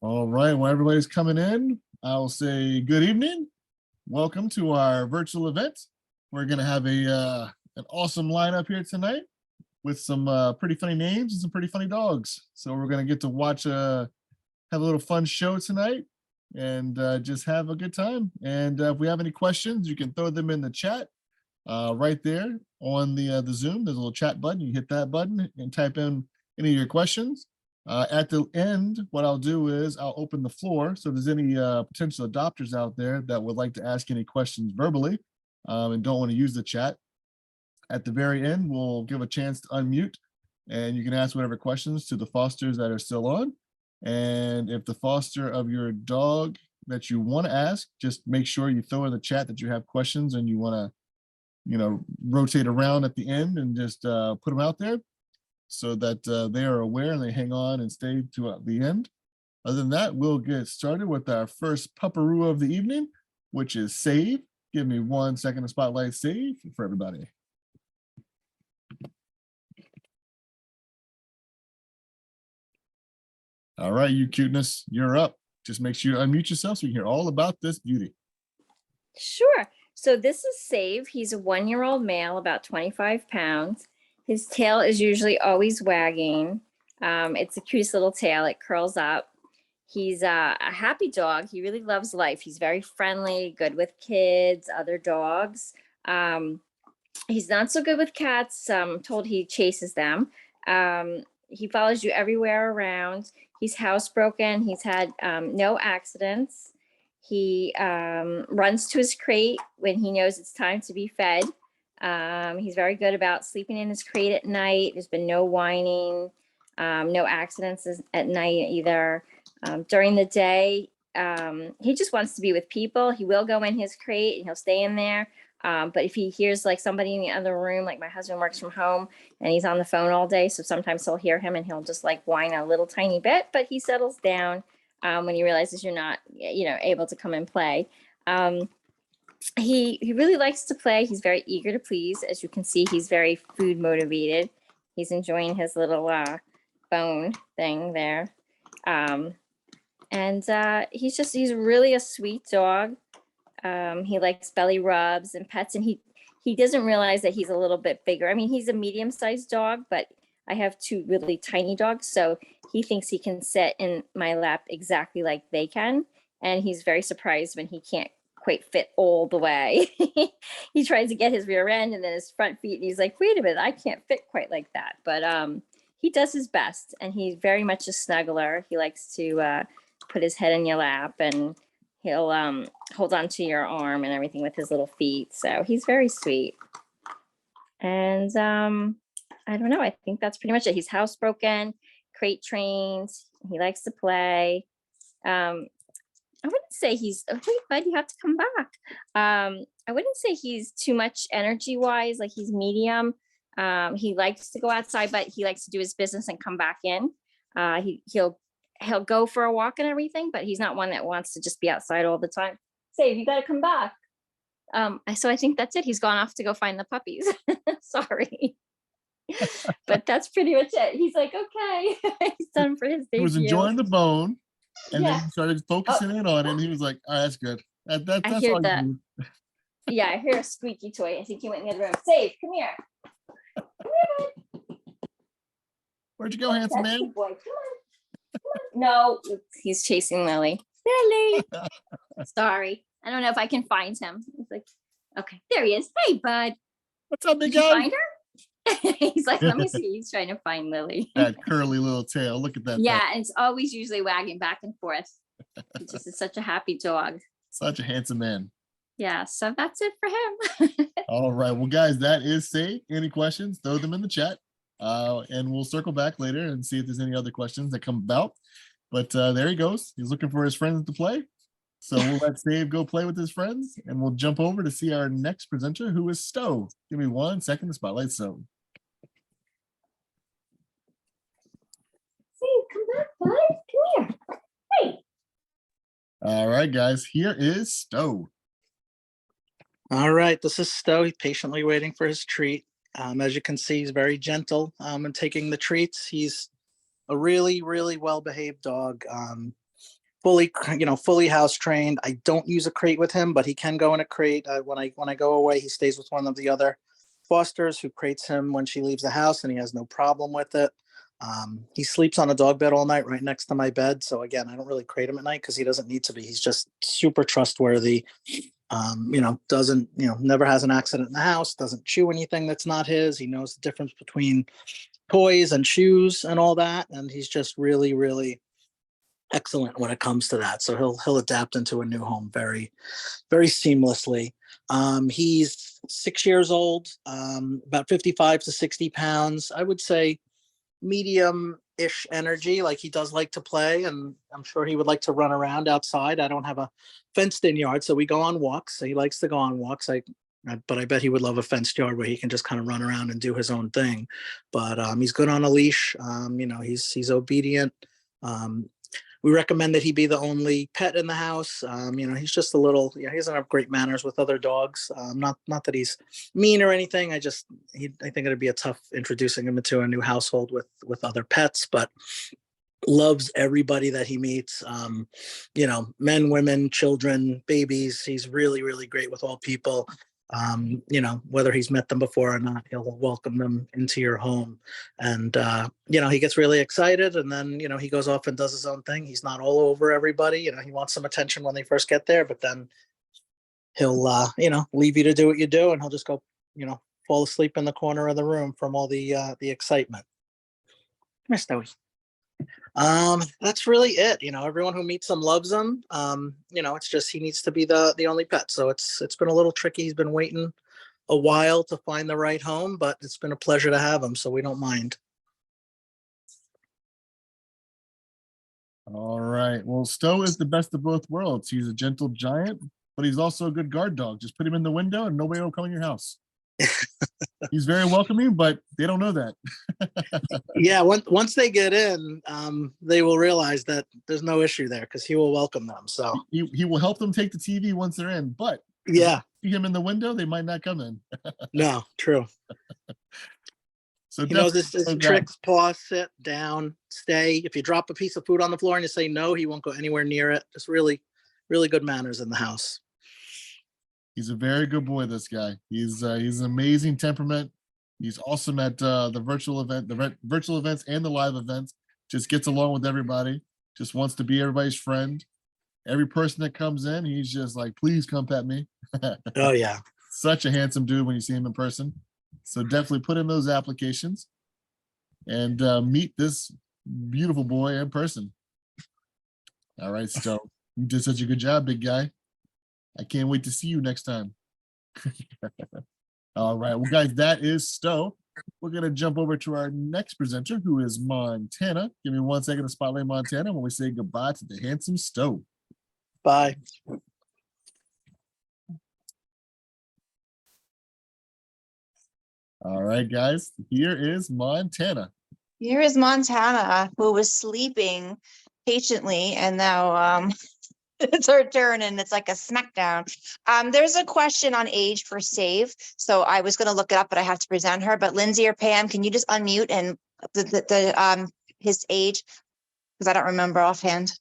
All right, well, everybody's coming in. I'll say good evening. Welcome to our virtual event. We're going to have an awesome lineup here tonight with some pretty funny names and some pretty funny dogs. So we're going to get to watch, have a little fun show tonight and just have a good time. And if we have any questions, you can throw them in the chat right there on the Zoom. There's a little chat button. You hit that button and type in any of your questions. At the end, what I'll do is I'll open the floor. So if there's any potential adopters out there that would like to ask any questions verbally and don't want to use the chat, at the very end, we'll give a chance to unmute and you can ask whatever questions to the fosters that are still on. And if the foster of your dog that you want to ask, just make sure you throw in the chat that you have questions and you want to, rotate around at the end and just put them out there, so that they are aware and they hang on and stay to the end. Other than that, we'll get started with our first pupperoo of the evening, which is Save. Give me 1 second to spotlight Save for everybody. All right, you cuteness, you're up. Just make sure you unmute yourself so you can hear all about this beauty. Sure. So this is Save. He's a 1-year-old male, about 25 pounds. His tail is usually always wagging. It's the cutest little tail. It curls up. He's a happy dog. He really loves life. He's very friendly, good with kids, other dogs. He's not so good with cats. I'm told he chases them. He follows you everywhere around. He's housebroken. He's had no accidents. He runs to his crate when he knows it's time to be fed. He's very good about sleeping in his crate at night. There's been no whining, no accidents at night either. During the day, he just wants to be with people. He will go in his crate and he'll stay in there. But if he hears like somebody in the other room, like my husband works from home and he's on the phone all day, so sometimes he'll hear him and he'll just like whine a little tiny bit, but he settles down when he realizes you're not, able to come and play. He really likes to play. He's very eager to please. As you can see, he's very food motivated. He's enjoying his little bone thing there. He's really a sweet dog. He likes belly rubs and pets, and he doesn't realize that he's a little bit bigger. I mean, he's a medium-sized dog, but I have 2 really tiny dogs, so he thinks he can sit in my lap exactly like they can, and he's very surprised when he can't quite fit all the way. He tries to get his rear end and then his front feet, and he's like, wait a minute, I can't fit quite like that. But he does his best, and he's very much a snuggler. He likes to put his head in your lap, and he'll hold on to your arm and everything with his little feet. So he's very sweet. And I don't know, I think that's pretty much it. He's housebroken, crate trained. He likes to play. I wouldn't say he's, oh, wait, bud, you have to come back. I wouldn't say he's too much energy wise, like he's medium. He likes to go outside, but he likes to do his business and come back in. He'll go for a walk and everything, but he's not one that wants to just be outside all the time. Save, you got to come back. So I think that's it. He's gone off to go find the puppies. Sorry. But that's pretty much it. He's like, okay, he's done for his debut. He was enjoying the bone. And then he started focusing in on it, and he was like, oh, that's good. That's I hear all that. Yeah, I hear a squeaky toy. I think he went in the other room. Save, come here. Come here, bud. Where'd you go, handsome That's man? good boy. Come on. Come on. No, he's chasing Lily. Lily. Sorry. I don't know if I can find him. He's like, okay, there he is. Hey, bud. What's up, big Did you guy? find her? He's like, let me see. He's trying to find Lily. That curly little tail. Look at that. Yeah, and it's always usually wagging back and forth. He just is such a happy dog. Such a handsome man. Yeah, so that's it for him. All right. Well, guys, that is Save. Any questions, throw them in the chat. And we'll circle back later and see if there's any other questions that come about. But there he goes. He's looking for his friends to play. So we'll let Save go play with his friends, and we'll jump over to see our next presenter, who is Stowe. Give me 1 second to spotlight Stowe. Come back, bud. Come here. Hey. All right, guys, here is Stowe. All right, this is Stowe, patiently waiting for his treat. As you can see, he's very gentle in taking the treats. He's a really, really well-behaved dog. fully house trained. I don't use a crate with him, but he can go in a crate. When I go away, he stays with one of the other fosters who crates him when she leaves the house, and he has no problem with it. He sleeps on a dog bed all night right next to my bed. So again, I don't really crate him at night because he doesn't need to be. He's just super trustworthy. Doesn't, never has an accident in the house, doesn't chew anything that's not his. He knows the difference between toys and shoes and all that. And he's just really, really excellent when it comes to that. So he'll adapt into a new home very, very seamlessly. He's 6 years old, about 55 to 60 pounds. I would say medium-ish energy. Like, he does like to play, and I'm sure he would like to run around outside. I don't have a fenced-in yard, so we go on walks. So he likes to go on walks. But I bet he would love a fenced yard where he can just kind of run around and do his own thing. But he's good on a leash. He's obedient. We recommend that he be the only pet in the house. He's just a little, he doesn't have great manners with other dogs. Not that he's mean or anything. I think it'd be a tough introducing him into a new household with other pets, but loves everybody that he meets. Men, women, children, babies. He's really, really great with all people. Whether he's met them before or not, he'll welcome them into your home. And, he gets really excited, and then, he goes off and does his own thing. He's not all over everybody. He wants some attention when they first get there, but then he'll, leave you to do what you do, and he'll just go, fall asleep in the corner of the room from all the excitement. Come here, Stowe. That's really it. Everyone who meets him loves him. It's just he needs to be the only pet. So it's been a little tricky. He's been waiting a while to find the right home, but it's been a pleasure to have him, so we don't mind. All right. Well, Stowe is the best of both worlds. He's a gentle giant, but he's also a good guard dog. Just put him in the window and nobody will come in your house. He's very welcoming, but they don't know that. Yeah, once they get in, they will realize that there's no issue there because he will welcome them. So he will help them take the TV once they're in, but yeah, see him in the window, they might not come in. No, true. So he knows this is tricks: paw, sit down, stay. If you drop a piece of food on the floor and you say no, he won't go anywhere near it. Just really, really good manners in the house. He's a very good boy, this guy. He's an amazing temperament. He's awesome at the virtual events and the live events. Just gets along with everybody. Just wants to be everybody's friend. Every person that comes in, he's just like, please come pet me. Oh, yeah. Such a handsome dude when you see him in person. So definitely put in those applications and meet this beautiful boy in person. All right, Stowe. You did such a good job, big guy. I can't wait to see you next time. All right, well, guys, that is Stowe. We're going to jump over to our next presenter, who is Montana. Give me 1 second to spotlight Montana when we say goodbye to the handsome Stowe. Bye. All right, guys, here is Montana. Here is Montana, who was sleeping patiently, and now it's her turn, and it's like a smackdown. There's a question on age for save, so I was going to look it up, but I have to present her. But Lindsay or Pam, can you just unmute and his age, because I don't remember offhand.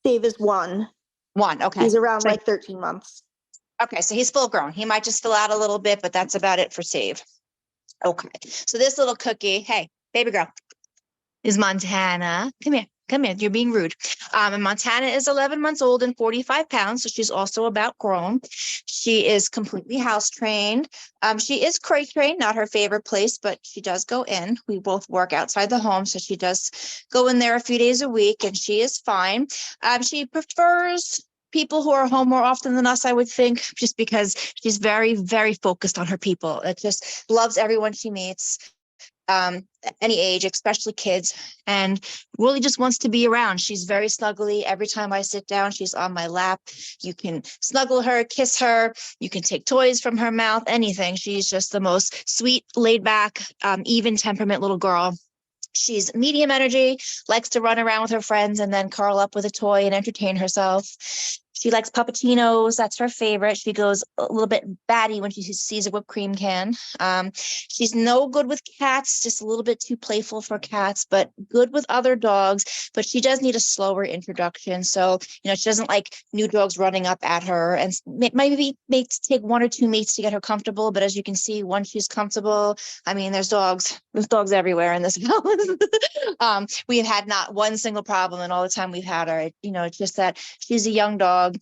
Dave is 1. 1, okay. He's around So- like 13 months. Okay, so he's full grown. He might just fill out a little bit, but that's about it for save. Okay, so this little cookie, hey, baby girl, is Montana. Come here. Come here, you're being rude. And Montana is 11 months old and 45 pounds, so she's also about grown. She is completely house trained. She is crate trained, not her favorite place, but she does go in. We both work outside the home, so she does go in there a few days a week, and she is fine. She prefers people who are home more often than us, I would think, just because she's very, very focused on her people. It just loves everyone she meets. Any age, especially kids, and really just wants to be around. She's very snuggly. Every time I sit down, she's on my lap. You can snuggle her, kiss her. You can take toys from her mouth, anything. She's just the most sweet, laid back, even temperament little girl. She's medium energy, likes to run around with her friends and then curl up with a toy and entertain herself. She likes puppuccinos. That's her favorite. She goes a little bit batty when she sees a whipped cream can. She's no good with cats, just a little bit too playful for cats, but good with other dogs. But she does need a slower introduction. So, she doesn't like new dogs running up at her, and maybe may take 1 or 2 meets to get her comfortable. But as you can see, once she's comfortable, I mean, there's dogs everywhere in this house. We have had not one single problem in all the time we've had her. It's just that she's a young dog.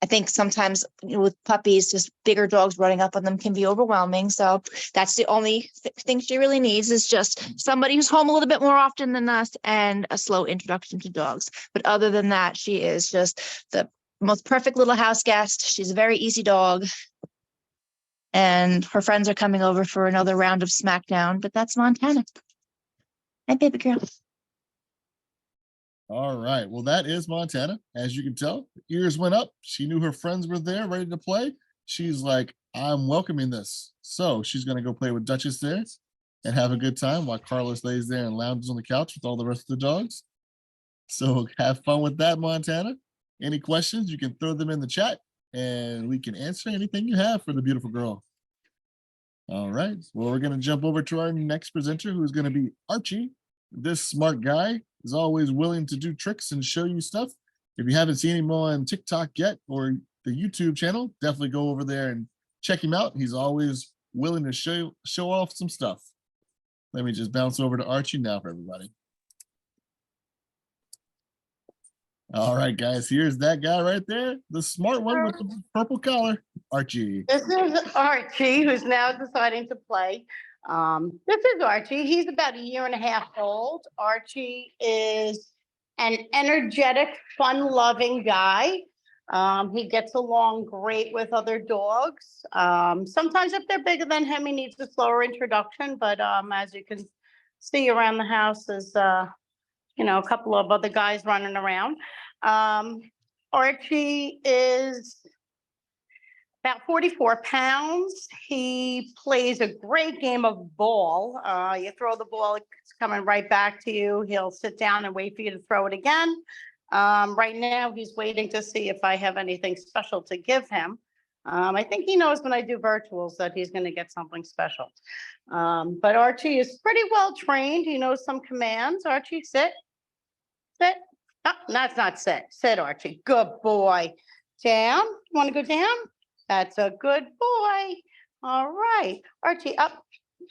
I think sometimes with puppies, just bigger dogs running up on them can be overwhelming. So that's the only thing she really needs, is just somebody who's home a little bit more often than us and a slow introduction to dogs. But other than that, she is just the most perfect little house guest. She's a very easy dog. And her friends are coming over for another round of Smackdown, but that's Montana. Hi, baby girl. All right. Well, that is Montana. As you can tell, ears went up. She knew her friends were there ready to play. She's like, I'm welcoming this. So she's going to go play with Duchess there and have a good time while Carlos lays there and lounges on the couch with all the rest of the dogs. So have fun with that, Montana. Any questions, you can throw them in the chat and we can answer anything you have for the beautiful girl. All right. Well, we're going to jump over to our next presenter, who's going to be Archie. This smart guy is always willing to do tricks and show you stuff. If you haven't seen him on TikTok yet or the YouTube channel, definitely go over there and check him out. He's always willing to show off some stuff. Let me just bounce over to Archie now for everybody. All right, guys, here's that guy right there, the smart one with the purple collar, Archie. This is Archie, who's now deciding to play. This is Archie. He's about 1.5 years old. Archie is an energetic, fun-loving guy. He gets along great with other dogs. Sometimes if they're bigger than him, he needs a slower introduction. But as you can see around the house, there's a couple of other guys running around. Archie is about 44 pounds. He plays a great game of ball. You throw the ball, it's coming right back to you. He'll sit down and wait for you to throw it again. Right now, he's waiting to see if I have anything special to give him. I think he knows when I do virtuals that he's going to get something special. But Archie is pretty well trained. He knows some commands. Archie, sit. Sit. Oh, that's not sit. Sit, Archie. Good boy. Down. You want to go down? That's a good boy. All right. Archie, up.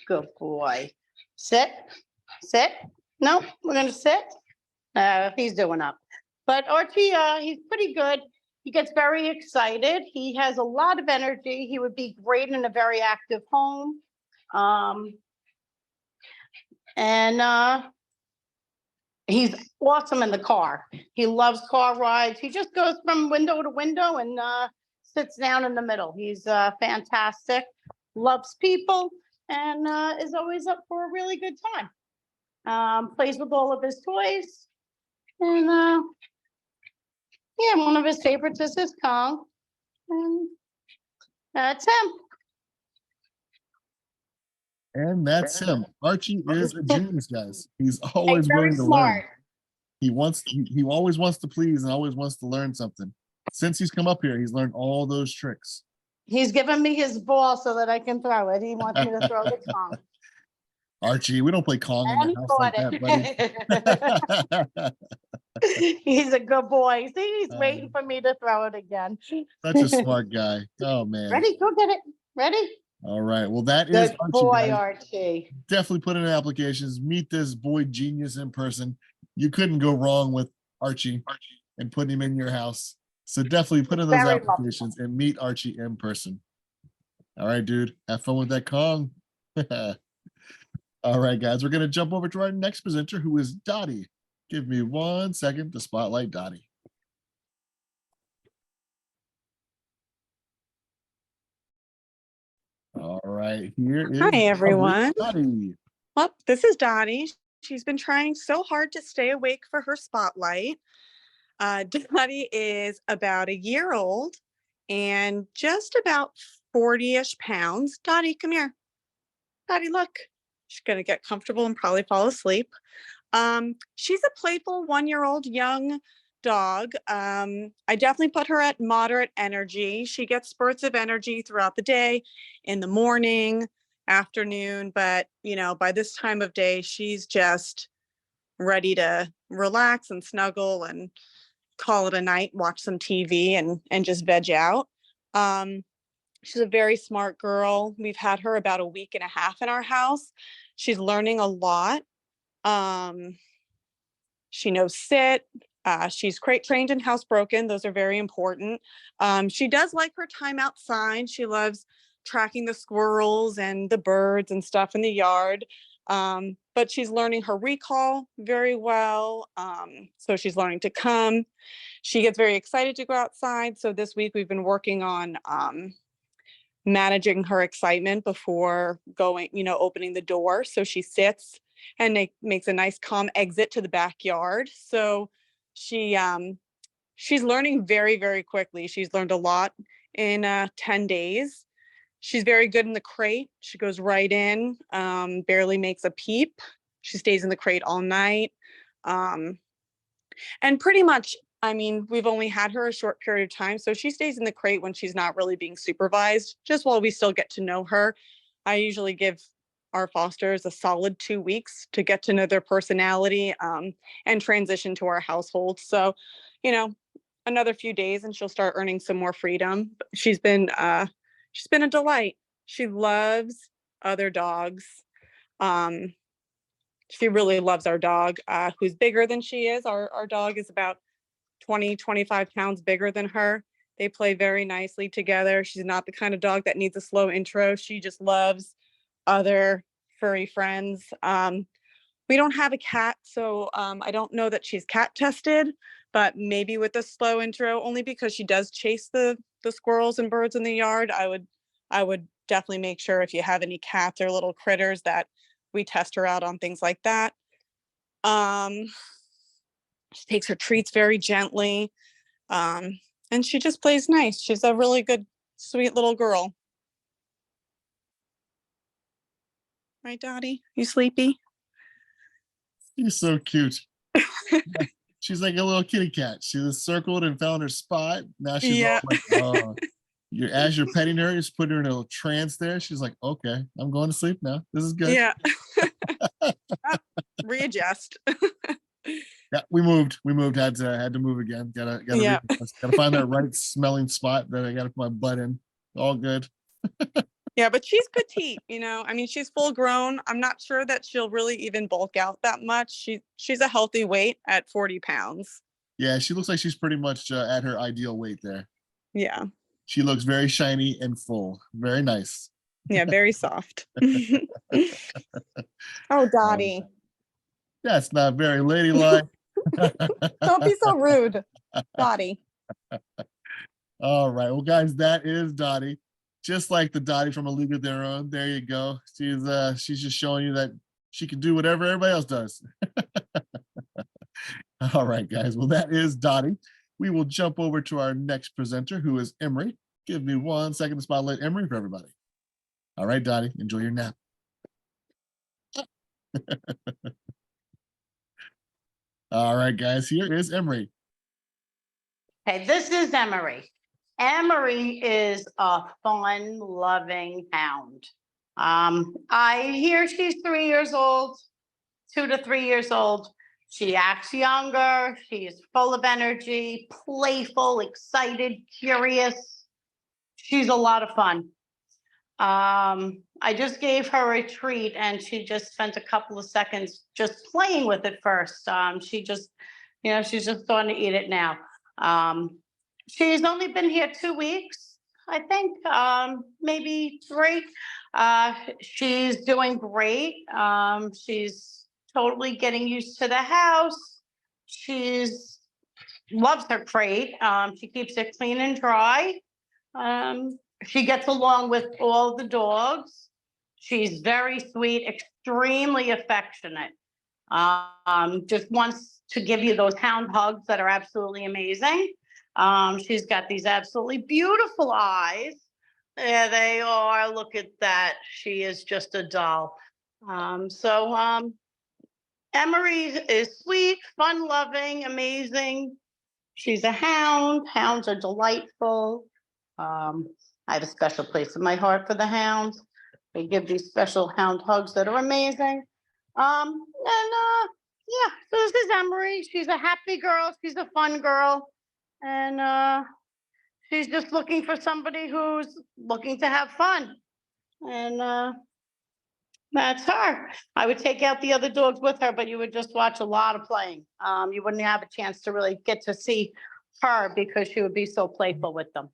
Good boy. Sit. Sit. No, we're going to sit. He's doing up. But Archie, he's pretty good. He gets very excited. He has a lot of energy. He would be great in a very active home. He's awesome in the car. He loves car rides. He just goes from window to window and sits down in the middle. He's fantastic, loves people, and is always up for a really good time. Plays with all of his toys. And yeah, one of his favorites is his Kong. And that's him. And that's him. Archie is a genius, guys. He's always Very willing to smart. learn. He always wants to please and always wants to learn something. Since he's come up here, he's learned all those tricks. He's given me his ball so that I can throw it. He wants me to throw the Kong. Archie, we don't play Kong in And the he house like that, caught buddy. it. He's a good boy. See, he's waiting for me to throw it again. Such a smart guy. Oh, man. Ready? Go get it. Ready? All right. Well, that is Good Archie, boy, guys. Archie. Definitely put in applications. Meet this boy genius in person. You couldn't go wrong with Archie and putting him in your house. So definitely put in those Very applications and meet Archie in person. All right, dude. Have fun with that Kong. All right, guys. We're going to jump over to our next presenter, who is Dottie. Give me 1 second to spotlight Dottie. All right, here is Hi, everyone. Dottie. Well, this is Dottie. She's been trying so hard to stay awake for her spotlight. Dottie is about 1 year old and just about 40-ish pounds. Dottie, come here. Dottie, look. She's going to get comfortable and probably fall asleep. She's a playful 1-year-old young dog. I definitely put her at moderate energy. She gets spurts of energy throughout the day, in the morning, afternoon, but by this time of day, she's just ready to relax and snuggle and call it a night, watch some TV and just veg out. She's a very smart girl. We've had her about a week and a half in our house. She's learning a lot. She knows sit. She's crate trained and housebroken. Those are very important. She does like her time outside. She loves tracking the squirrels and the birds and stuff in the yard. But she's learning her recall very well. So she's learning to come. She gets very excited to go outside. So this week we've been working on managing her excitement before going, opening the door. So she sits and makes a nice calm exit to the backyard. So she's learning very, very quickly. She's learned a lot in 10 days. She's very good in the crate. She goes right in, barely makes a peep. She stays in the crate all night. And pretty much, we've only had her a short period of time. So she stays in the crate when she's not really being supervised, just while we still get to know her. I usually give our fosters a solid 2 weeks to get to know their personality and transition to our household. So, another few days and she'll start earning some more freedom. She's been a delight. She loves other dogs. She really loves our dog, who's bigger than she is. Our dog is about 20, 25 pounds bigger than her. They play very nicely together. She's not the kind of dog that needs a slow intro. She just loves other furry friends. We don't have a cat, so I don't know that she's cat tested, but maybe with a slow intro, only because she does chase the squirrels and birds in the yard. I would definitely make sure if you have any cats or little critters that we test her out on things like that. She takes her treats very gently. And she just plays nice. She's a really good, sweet little girl. Right, Dottie? You sleepy? She's so cute. She's like a little kitty cat. She was circled and found her spot. Now she's all like, oh. As you're petting her, just put her in a little trance there. She's like, okay, I'm going to sleep now. This is good. Yeah. Readjust. Yeah, we moved. Had to move again. Gotta find that right smelling spot that I gotta put my butt in. All good. Yeah, but she's petite, she's full grown. I'm not sure that she'll really even bulk out that much. She's a healthy weight at 40 pounds. Yeah, she looks like she's pretty much at her ideal weight there. Yeah. She looks very shiny and full. Very nice. Yeah, very soft. Oh, Dottie. That's not very ladylike. Don't be so rude, Dottie. All right. Well, guys, that is Dottie. Just like the Dottie from A League of Their Own. There you go. She's just showing you that she can do whatever everybody else does. All right, guys. Well, that is Dottie. We will jump over to our next presenter, who is Emery. Give me 1 second to spotlight Emery for everybody. All right, Dottie, enjoy your nap. All right, guys, here is Emery. Okay, this is Emery. Emery is a fun-loving hound. I hear she's 3 years old, 2 to 3 years old. She acts younger. She's full of energy, playful, excited, curious. She's a lot of fun. I just gave her a treat and she just spent a couple of seconds just playing with it first. She's just starting to eat it now. She's only been here 2 weeks, I think, maybe 3. She's doing great. She's totally getting used to the house. She's loves her crate. She keeps it clean and dry. She gets along with all the dogs. She's very sweet, extremely affectionate. Just wants to give you those hound hugs that are absolutely amazing. She's got these absolutely beautiful eyes. There they are. Look at that. She is just a doll. Emery is sweet, fun-loving, amazing. She's a hound. Hounds are delightful. I have a special place in my heart for the hounds. They give these special hound hugs that are amazing. Yeah, so this is Emery. She's a happy girl. She's a fun girl. And she's just looking for somebody who's looking to have fun. And that's her. I would take out the other dogs with her, but you would just watch a lot of playing. You wouldn't have a chance to really get to see her because she would be so playful with them.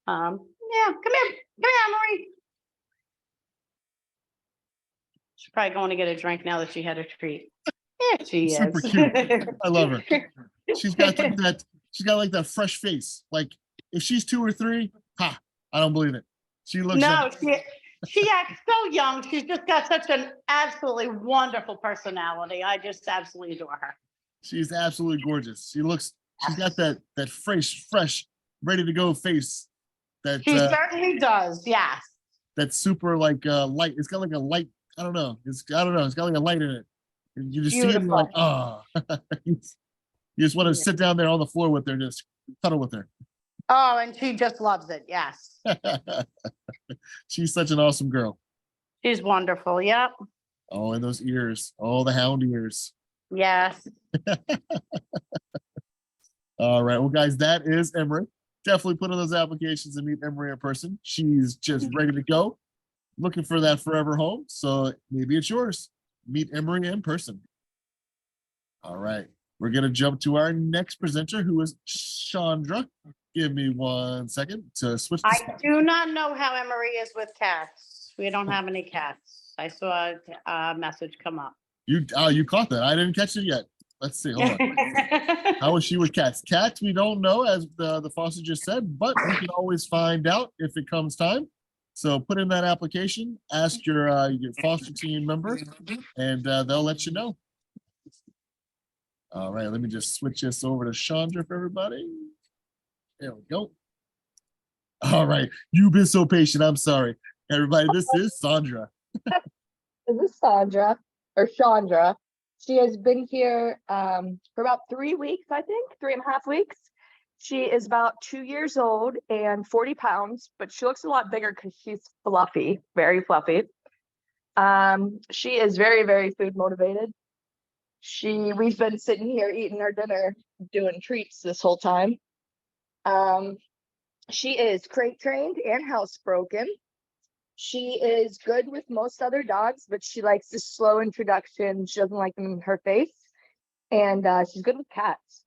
Yeah, come here, Emery. She's probably going to get a drink now that she had a treat. Yeah, she is. Super cute. I love her. She's got like that. She's got like that fresh face. Like if she's 2 or 3, I don't believe it. She looks. No, like, she acts so young. She's just got such an absolutely wonderful personality. I just absolutely adore her. she's absolutely gorgeous. She's got that fresh, ready to go face. That She certainly does. Yes. that's super like light. It's got like a light. I don't know. It's got like a light in it. And you just see it and you're like, oh. You just want to sit down there on the floor with her, just cuddle with her. Oh, and she just loves it. Yes. She's such an awesome girl. She's wonderful. Yep. Oh, and those ears. Oh, the hound ears. Yes. All right. Well, guys, that is Emery. Definitely put in those applications and meet Emery in person. She's just ready to go. Looking for that forever home. So maybe it's yours. Meet Emery in person. All right. We're going to jump to our next presenter, who is Shandra. Give me 1 second to switch. I do not know how Emery is with cats. We don't have any cats. I saw a message come up. You caught that. I didn't catch it yet. Let's see. Hold on. How is she with cats? Cats, we don't know, as the foster just said, but we can always find out if it comes time. So put in that application, ask your foster team member, and they'll let you know. All right, let me just switch this over to Shandra for everybody. There we go. All right, you've been so patient. I'm sorry. Everybody, this is Sandra. This is Sandra, or Chandra. She has been here for about 3 weeks, I think, 3.5 weeks. She is about 2 years old and 40 pounds, but she looks a lot bigger because she's fluffy, very fluffy. She is very, very food motivated. We've been sitting here eating our dinner, doing treats this whole time. She is crate trained and housebroken. She is good with most other dogs, but she likes the slow introduction. She doesn't like them in her face. And she's good with cats.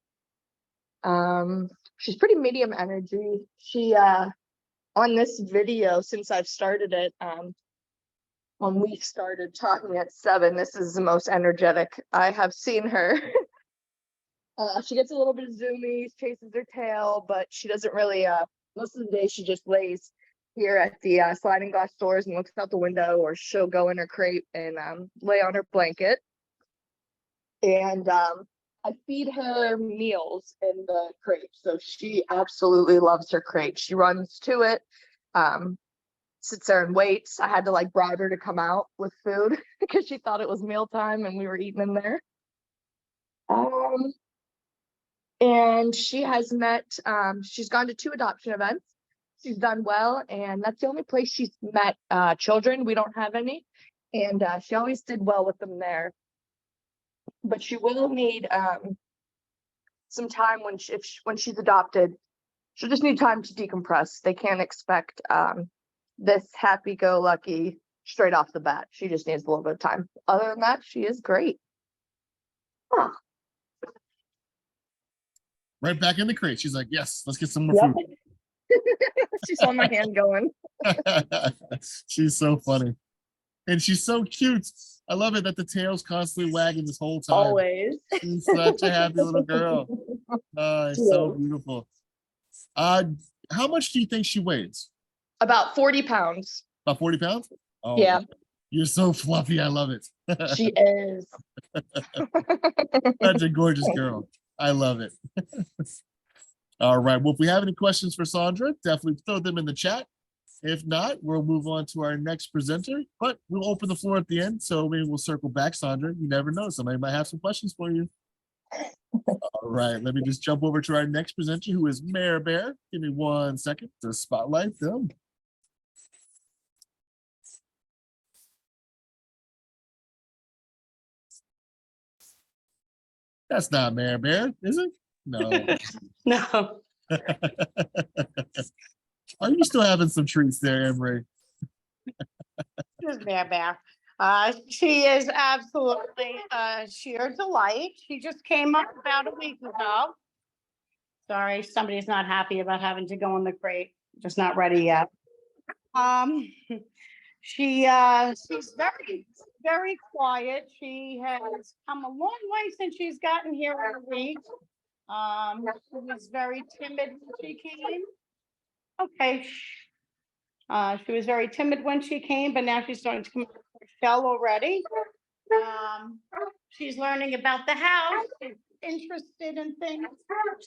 She's pretty medium energy. She, on this video, since I've started it, when we started talking at 7, this is the most energetic I have seen her. She gets a little bit of zoomies, chases her tail, but she doesn't really, most of the day she just lays here at the sliding glass doors and looks out the window, or she'll go in her crate and lay on her blanket. And I feed her meals in the crate, so she absolutely loves her crate. She runs to it, sits there and waits. I had to like bribe her to come out with food because she thought it was mealtime and we were eating in there. And she has met, she's gone to 2 adoption events. She's done well, and that's the only place she's met children. We don't have any, and she always did well with them there. But she will need some time when she's adopted. She'll just need time to decompress. They can't expect this happy-go-lucky straight off the bat. She just needs a little bit of time. Other than that, she is great. Huh. Right back in the crate. She's like, yes, let's get some more food. She saw my hand going. She's so funny. And she's so cute. I love it that the tail's constantly wagging this whole time. Always. She's such a happy little girl. It's so beautiful. How much do you think she weighs? About 40 pounds. About 40 pounds? Oh, Yeah. You're so fluffy. I love it. She is. Such a gorgeous girl. I love it. All right. Well, if we have any questions for Sandra, definitely throw them in the chat. If not, we'll move on to our next presenter, but we'll open the floor at the end. So maybe we'll circle back, Sandra. You never know. Somebody might have some questions for you. All All right, let me just jump over to our next presenter, who is Mare Bear. Give me 1 second to spotlight them. That's not Mare Bear, is it? No. No, Are you still having some treats there, Emery? this is Bear Bear. She is absolutely sheer delight. She just came up about a week ago. Sorry, somebody's not happy about having to go in the crate, just not ready yet. She's very, very quiet. She has come a long way since she's gotten here in a week. She was very timid when she came. Okay. She was very timid when she came, but now she's starting to come out of her shell already. She's learning about the house. She's interested in things.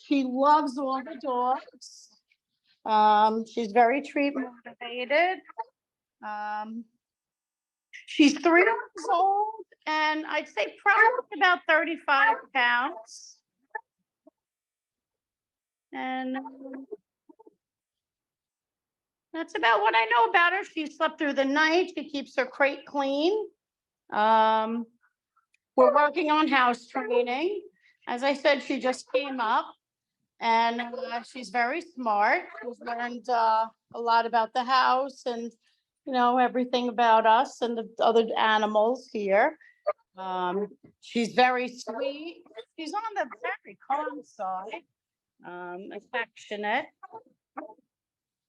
She loves all the dogs. She's very treat motivated. She's 3 years old, and I'd say probably about 35 pounds. And that's about what I know about her. She slept through the night. She keeps her crate clean. We're working on house training. As I said, she just came up, and she's very smart. She's learned a lot about the house and, you know, everything about us and the other animals here. She's very sweet. She's on the very calm side, affectionate.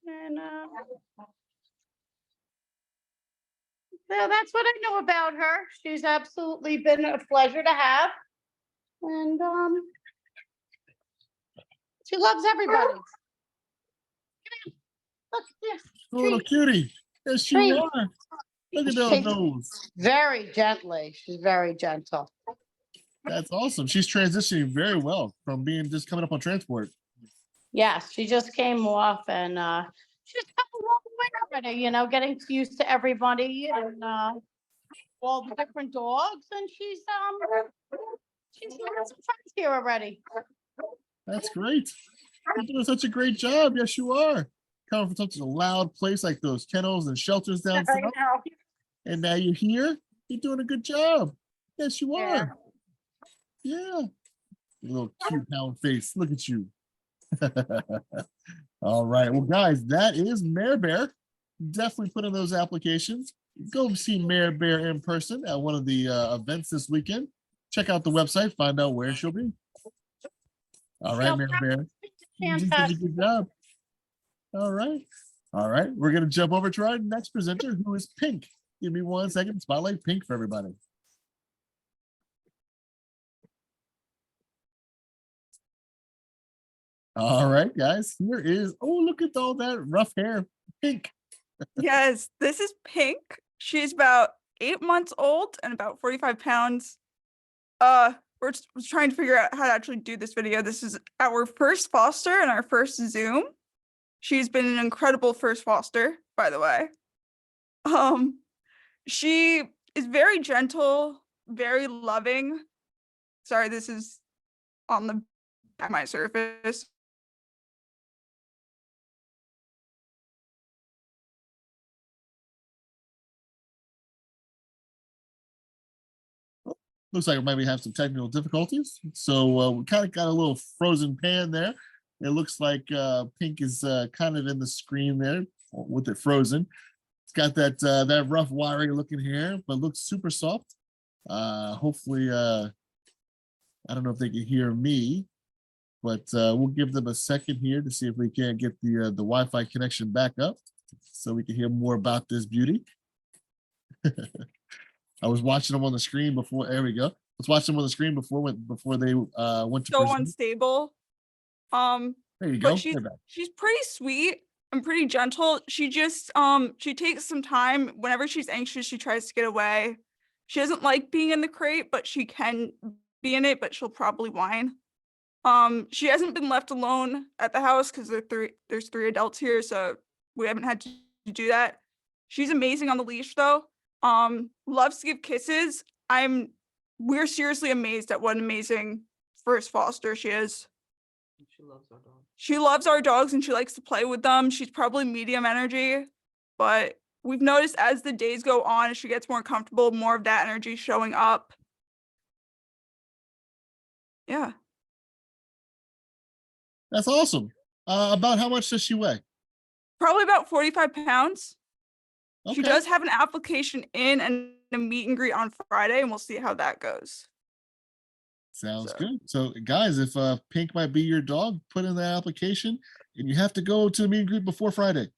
And so that's what I know about her. She's absolutely been a pleasure to have. And she loves everybody. Come here. Look, yes. Little cutie. Yes, you Treat. are. Look at those nose. Very gently. She's very gentle. That's awesome. She's transitioning very well from being just coming up on transport. Yes, she just came off, and she's come a long way already, you know, getting used to everybody and all the different dogs, and she's got some friends here already. That's great. You're doing such a great job. Yes, you are. Coming from such a loud place like those kennels and shelters down I south. know. And now you're here. You're doing a good job. Yes, you Yeah. are. Yeah. Your little cute pound face. Look at you. All right. Well, guys, that is Mare Bear. Definitely put in those applications. Go see Mare Bear in person at one of the events this weekend. Check out the website, find out where she'll be. All right, Mare Bear. You just did a Fantastic. good job. All right. All right. We're going to jump over to our next presenter, who is Pink. Give me 1 second. Spotlight Pink for everybody. All right, guys. Here is, oh, look at all that rough hair. Pink. Yes, this is Pink. She's about 8 months old and about 45 pounds. We're trying to figure out how to actually do this video. This is our first foster and our first Zoom. She's been an incredible first foster, by the way. She is very gentle, very loving. Sorry, this is on the at my surface. Looks like we might have some technical difficulties. So we kind of got a little frozen pan there. It looks like Pink is kind of in the screen there with it frozen. It's got that rough wiry looking hair, but looks super soft. Hopefully, I don't know if they can hear me, but we'll give them a second here to see if we can get the Wi-Fi connection back up so we can hear more about this beauty. I was watching them on the screen before. There we go. I was watching them on the screen before they went to So present. unstable. There you go. But she's pretty sweet and pretty gentle. She just she takes some time. Whenever she's anxious, she tries to get away. She doesn't like being in the crate, but she can be in it, but she'll probably whine. She hasn't been left alone at the house because there's 3 adults here, so we haven't had to do that. She's amazing on the leash though. Loves to give kisses. We're seriously amazed at what an amazing first foster she is. She loves our dogs and she likes to play with them. She's probably medium energy, but we've noticed as the days go on, as she gets more comfortable, more of that energy showing up. Yeah. That's awesome. About how much does she weigh? Probably about 45 pounds. She Okay. does have an application in and a meet and greet on Friday, and we'll see how that goes. Sounds So- good. So guys, if Pink might be your dog, put in the application and you have to go to the meet and greet before Friday.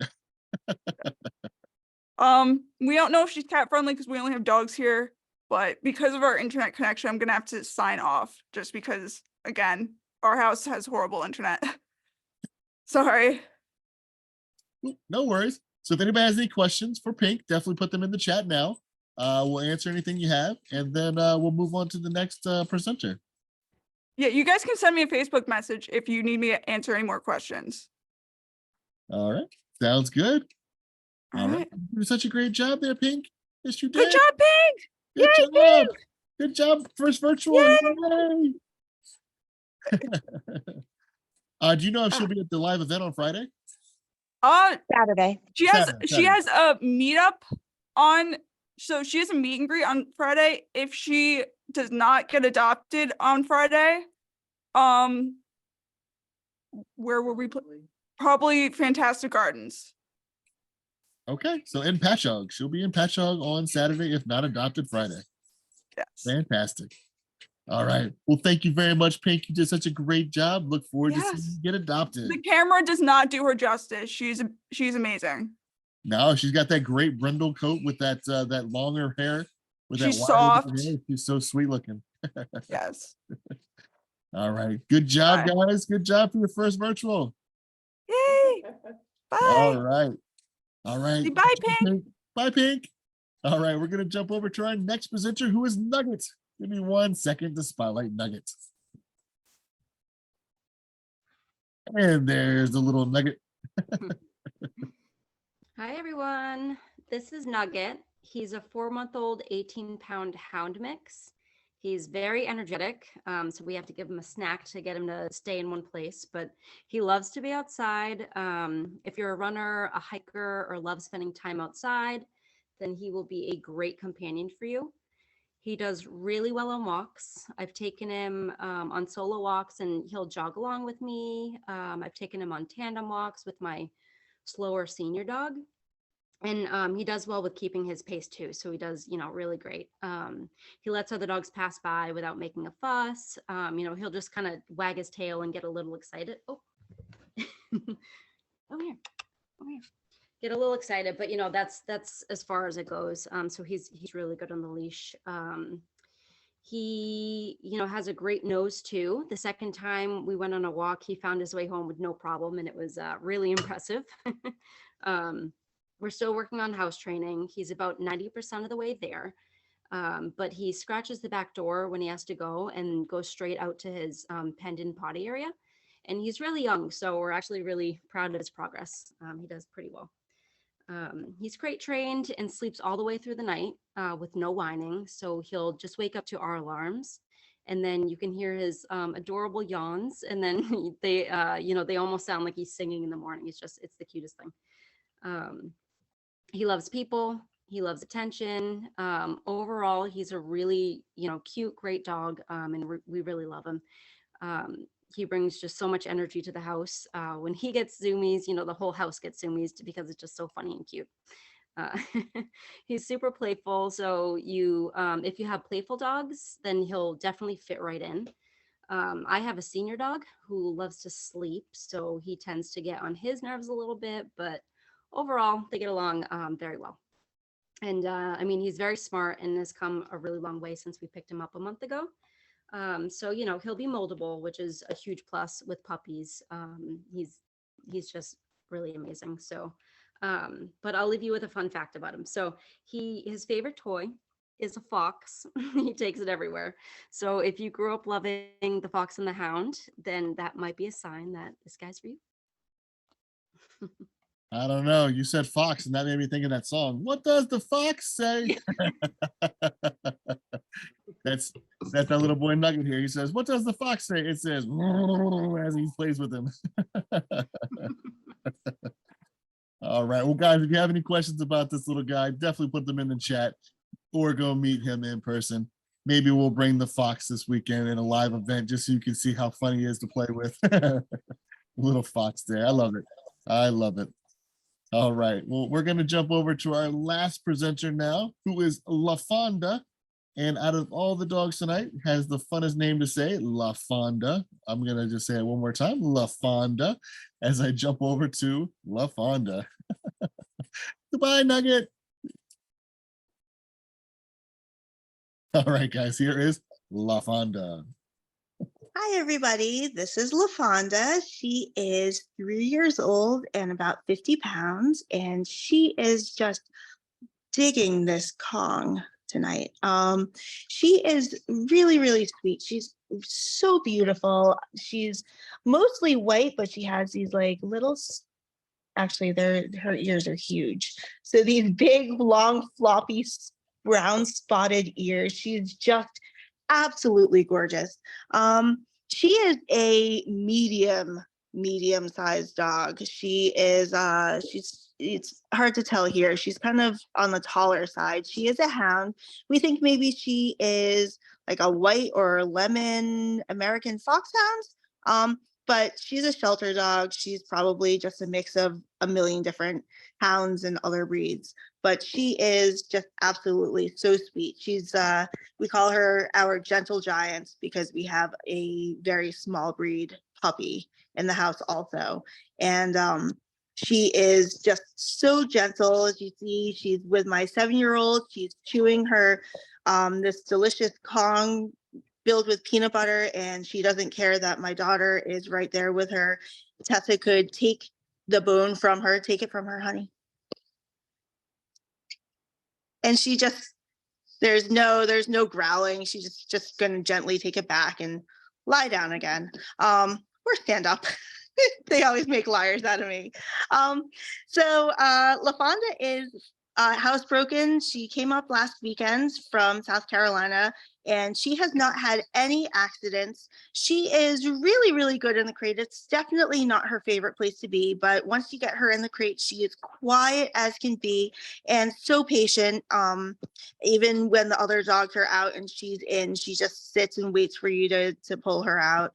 We don't know if she's cat friendly because we only have dogs here, but because of our internet connection, I'm gonna have to sign off just because, again, our house has horrible internet. Sorry. No worries. So if anybody has any questions for Pink, definitely put them in the chat now. We'll answer anything you have, and then we'll move on to the next presenter. Yeah, you guys can send me a Facebook message if you need me to answer any more questions. All right. Sounds good. All right. You did such a great job there, Pink. Yes, you did. Good job, Pink. Good Yay, job. Pink! Good job. First virtual. Yay. Do you know if she'll be at the live event on Friday? Saturday. She has Saturday. a meetup on, so she has a meet and greet on Friday. If she does not get adopted on Friday, where will we put? Probably Fantastic Gardens. Okay, so in Patchogue, she'll be in Patchogue on Saturday, if not adopted Friday. Yes. Fantastic. All right. Well, thank you very much, Pink. You did such a great job. Look forward to seeing Yes. you get adopted. The camera does not do her justice. She's amazing. No, she's got that great brindle coat with that that longer hair. With She's that wide looking soft. hair. She's so sweet looking. Yes. All right. Good job, Bye. guys. Good job for your first virtual. Yay. Bye. All right. All right. Say bye, Pink. Bye, Pink. All right. We're going to jump over to our next presenter, who is Nugget. Give me 1 second to spotlight Nugget. And there's the little Nugget. Hi, everyone. This is Nugget. He's a 4-month-old, 18-pound hound mix. He's very energetic, so we have to give him a snack to get him to stay in one place, but he loves to be outside. If you're a runner, a hiker, or love spending time outside, then he will be a great companion for you. He does really well on walks. I've taken him on solo walks and he'll jog along with me. I've taken him on tandem walks with my slower senior dog. And he does well with keeping his pace too. So he does, really great. He lets other dogs pass by without making a fuss. He'll just kind of wag his tail and get a little excited. Oh, oh here. Get a little excited, but that's as far as it goes. So he's really good on the leash. He has a great nose too. The second time we went on a walk, he found his way home with no problem, and it was really impressive. We're still working on house training. He's about 90% of the way there, but he scratches the back door when he has to go and goes straight out to his penned-in potty area. And he's really young, so we're actually really proud of his progress. He does pretty well. He's crate trained and sleeps all the way through the night with no whining. So he'll just wake up to our alarms, and then you can hear his adorable yawns. And then they almost sound like he's singing in the morning. It's the cutest thing. He loves people. He loves attention. Overall, he's a really, cute, great dog. And we really love him. He brings just so much energy to the house. When he gets zoomies, the whole house gets zoomies because it's just so funny and cute. He's super playful. So if you have playful dogs, then he'll definitely fit right in. I have a senior dog who loves to sleep, so he tends to get on his nerves a little bit, but overall they get along very well. And he's very smart and has come a really long way since we picked him up a month ago. So he'll be moldable, which is a huge plus with puppies. He's just really amazing. So but I'll leave you with a fun fact about him. So his favorite toy is a fox. He takes it everywhere. So if you grew up loving The Fox and the Hound, then that might be a sign that this guy's for you. I don't know. You said fox, and that made me think of that song. What does the fox say? That's that little boy Nugget here. He says, "What does the fox say?" It says, as he plays with him. All right. Well, guys, if you have any questions about this little guy, definitely put them in the chat or go meet him in person. Maybe we'll bring the fox this weekend in a live event just so you can see how funny he is to play with. Little fox there. I love it. I love it. All right. Well, we're going to jump over to our last presenter now, who is LaFawnduh. And out of all the dogs tonight, has the funnest name to say, LaFawnduh. I'm going to just say it one more time, LaFawnduh, as I jump over to LaFawnduh. Goodbye, Nugget. All right, guys, here is LaFawnduh. Hi, everybody. This is LaFawnduh. She is 3 years old and about 50 pounds, and she is just digging this Kong tonight. She is really, really sweet. She's so beautiful. She's mostly white, but she has these like little, actually, her ears are huge. So these big, long, floppy, brown spotted ears. She's just absolutely gorgeous. She is a medium-sized dog. She is it's hard to tell here. She's kind of on the taller side. She is a hound. We think maybe she is like a white or lemon American foxhound. But she's a shelter dog. She's probably just a mix of a million different hounds and other breeds. But she is just absolutely so sweet. She's we call her our gentle giant because we have a very small breed puppy in the house also. And she is just so gentle. As you see, she's with my 7-year-old. She's chewing her this delicious Kong filled with peanut butter, and she doesn't care that my daughter is right there with her. Tessa could take the bone from her, take it from her, honey. And she just, there's no growling. She's just gonna gently take it back and lie down again. Or stand up. They always make liars out of me. So LaFawnduh is housebroken. She came up last weekend from South Carolina, and she has not had any accidents. She is really, really good in the crate. It's definitely not her favorite place to be, but once you get her in the crate, she is quiet as can be and so patient. Even when the other dogs are out and she's in, she just sits and waits for you to pull her out.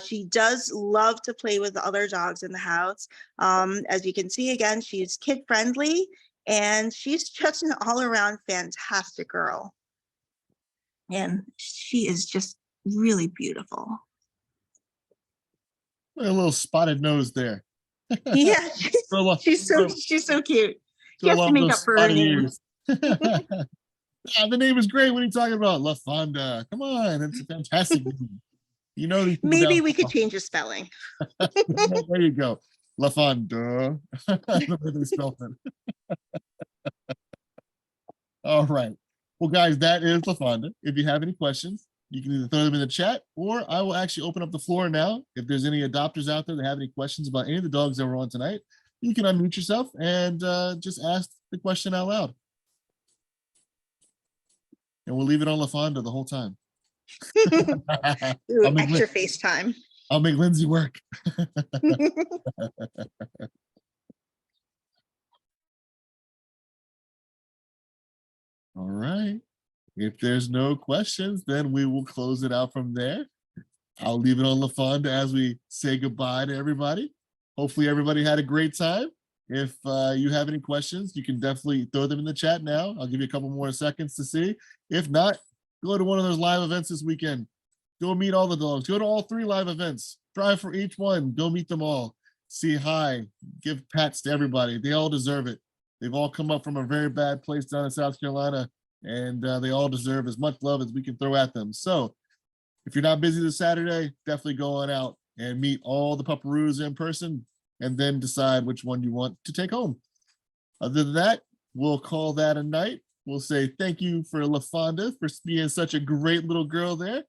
She does love to play with the other dogs in the house. As you can see, again, she's kid friendly, and she's just an all-around fantastic girl. And she is just really beautiful. A little spotted nose there. Yeah, she's so cute. She has to make up for her name. The name is great. What are you talking about? LaFawnduh. Come on, it's a fantastic name. You know, these people Maybe down- we could change the spelling. There you go. LaFawnduh. The way they spelled it. All right. Well, guys, that is LaFawnduh. If you have any questions, you can either throw them in the chat, or I will actually open up the floor now. If there's any adopters out there that have any questions about any of the dogs that were on tonight, you can unmute yourself and just ask the question out loud. And we'll leave it on LaFawnduh the whole time. Ooh, extra FaceTime. I'll make Lindsay work. All right. If there's no questions, then we will close it out from there. I'll leave it on LaFawnduh as we say goodbye to everybody. Hopefully everybody had a great time. If you have any questions, you can definitely throw them in the chat now. I'll give you a couple more seconds to see. If not, go to one of those live events this weekend. Go meet all the dogs. Go to all 3 live events. Drive for each one. Go meet them all. Say hi. Give pats to everybody. They all deserve it. They've all come up from a very bad place down in South Carolina, and they all deserve as much love as we can throw at them. So if you're not busy this Saturday, definitely go on out and meet all the pupperoos in person, and then decide which one you want to take home. Other than that, we'll call that a night. We'll say thank you for LaFawnduh for being such a great little girl there.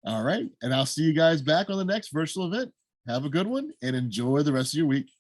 All right, and I'll see you guys back on the next virtual event. Have a good one and enjoy the rest of your week.